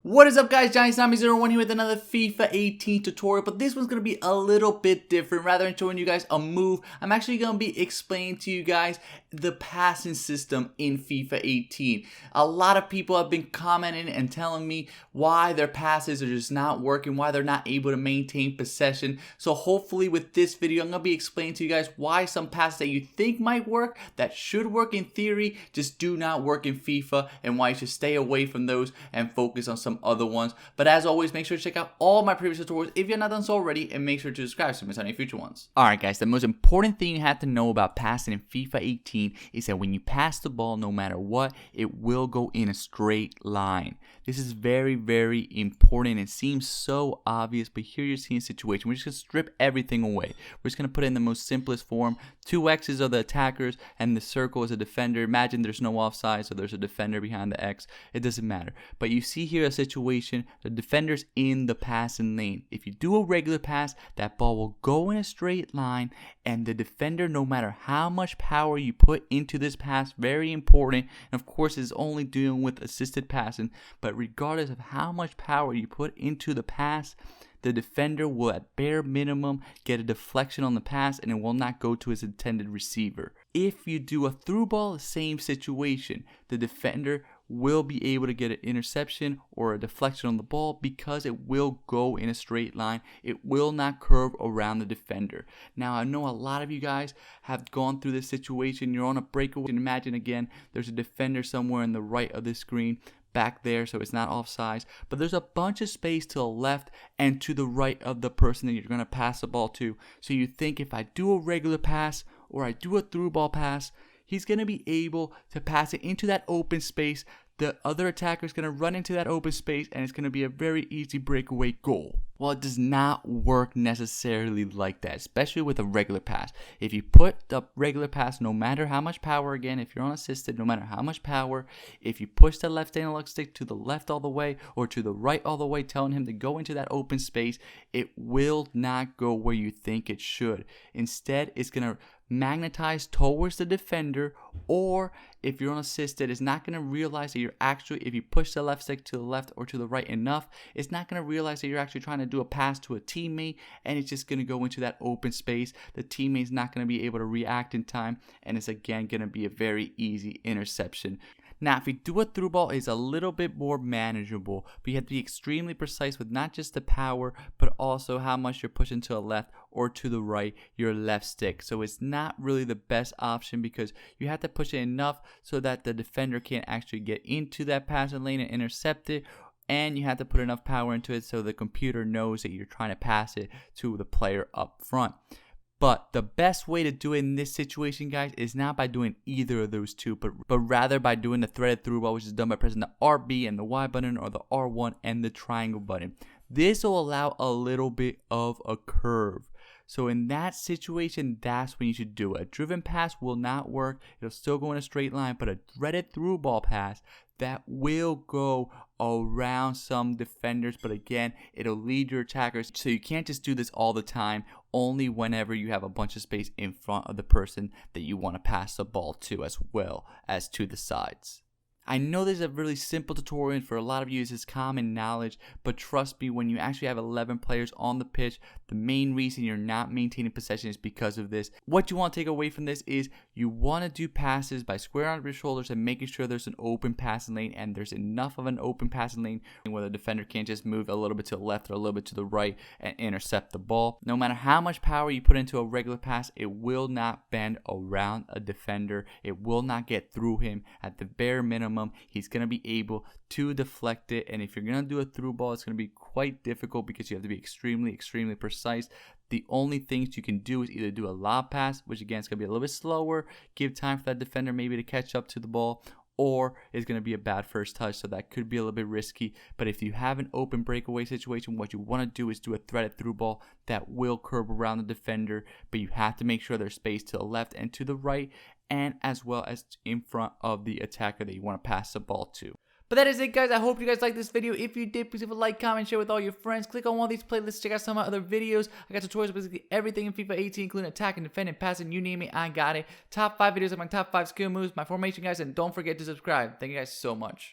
What is up, guys? Johnny01 here with another FIFA 18 tutorial, but this one's going to be a little bit different. Rather than showing you guys a move, I'm actually going to be explaining to you guys the passing system in FIFA 18. A lot of people have been commenting and telling me why their passes are just not working, why they're not able to maintain possession. So hopefully with this video, I'm going to be explaining to you guys why some passes that you think might work, that should work in theory, just do not work in FIFA, and why you should stay away from those and focus on some other ones. But as always, make sure to check out all my previous tutorials if you're not done so already, and make sure to subscribe so you miss any future ones. Alright guys, the most important thing you have to know about passing in FIFA 18 is that when you pass the ball, no matter what, it will go in a straight line. This is very, very important. It seems so obvious, but here you're seeing a situation. We're just going to strip everything away. We're just going to put it in the most simplest form. 2 X's are the attackers, and the circle is a defender. Imagine there's no offside, so there's a defender behind the X. It doesn't matter. But you see here a situation, the defender's in the passing lane. If you do a regular pass, that ball will go in a straight line, and the defender, no matter how much power you put into this pass, very important, and of course is only dealing with assisted passing, but regardless of how much power you put into the pass, the defender will at bare minimum get a deflection on the pass, and it will not go to his intended receiver. If you do a through ball, the same situation. The defender will be able to get an interception or a deflection on the ball because it will go in a straight line. It will not curve around the defender. Now, I know a lot of you guys have gone through this situation. You're on a breakaway, and imagine again, there's a defender somewhere in the right of the screen, back there, so it's not offsides, but there's a bunch of space to the left and to the right of the person that you're going to pass the ball to. So you think, if I do a regular pass or I do a through ball pass, he's going to be able to pass it into that open space. The other attacker is going to run into that open space, and it's going to be a very easy breakaway goal. Well, it does not work necessarily like that, especially with a regular pass. If you put the regular pass, no matter how much power, again, if you're on assisted, no matter how much power, if you push the left analog stick to the left all the way or to the right all the way, telling him to go into that open space, it will not go where you think it should. Instead, it's going to magnetize towards the defender, or if you're unassisted, it's not going to realize that you're actually, if you push the left stick to the left or to the right enough, it's not going to realize that you're actually trying to do a pass to a teammate, and it's just going to go into that open space. The teammate's not going to be able to react in time, and it's again going to be a very easy interception. Now, if you do a through ball, it's a little bit more manageable, but you have to be extremely precise with not just the power, but also how much you're pushing to the left or to the right, your left stick. So it's not really the best option because you have to push it enough so that the defender can't actually get into that passing lane and intercept it, and you have to put enough power into it so the computer knows that you're trying to pass it to the player up front. But the best way to do it in this situation, guys, is not by doing either of those two, but rather by doing the threaded through ball, which is done by pressing the RB and the Y button, or the R1 and the triangle button. This will allow a little bit of a curve. So in that situation, that's when you should do it. A driven pass will not work. It'll still go in a straight line, but a threaded through ball pass, that will go around some defenders, but again, it'll lead your attackers. So you can't just do this all the time, only whenever you have a bunch of space in front of the person that you want to pass the ball to, as well as to the sides. I know this is a really simple tutorial, and for a lot of you this is common knowledge, but trust me, when you actually have 11 players on the pitch, the main reason you're not maintaining possession is because of this. What you want to take away from this is you want to do passes by squaring out your shoulders and making sure there's an open passing lane, and there's enough of an open passing lane where the defender can't just move a little bit to the left or a little bit to the right and intercept the ball. No matter how much power you put into a regular pass, it will not bend around a defender. It will not get through him. At the bare minimum, he's going to be able to deflect it, and if you're going to do a through ball, it's going to be quite difficult because you have to be extremely precise. The only things you can do is either do a lob pass, which again is going to be a little bit slower, give time for that defender maybe to catch up to the ball, or it's going to be a bad first touch, so that could be a little bit risky. But if you have an open breakaway situation, what you want to do is do a threaded through ball that will curve around the defender, but you have to make sure there's space to the left and to the right, and as well as in front of the attacker that you want to pass the ball to. But that is it, guys. I hope you guys liked this video. If you did, please leave a like, comment, share with all your friends. Click on one of these playlists. Check out some of my other videos. I got tutorials basically everything in FIFA 18, including attacking, defending, passing, you name it, I got it. Top 5 videos of my top 5 skill moves, my formation, guys, and don't forget to subscribe. Thank you guys so much.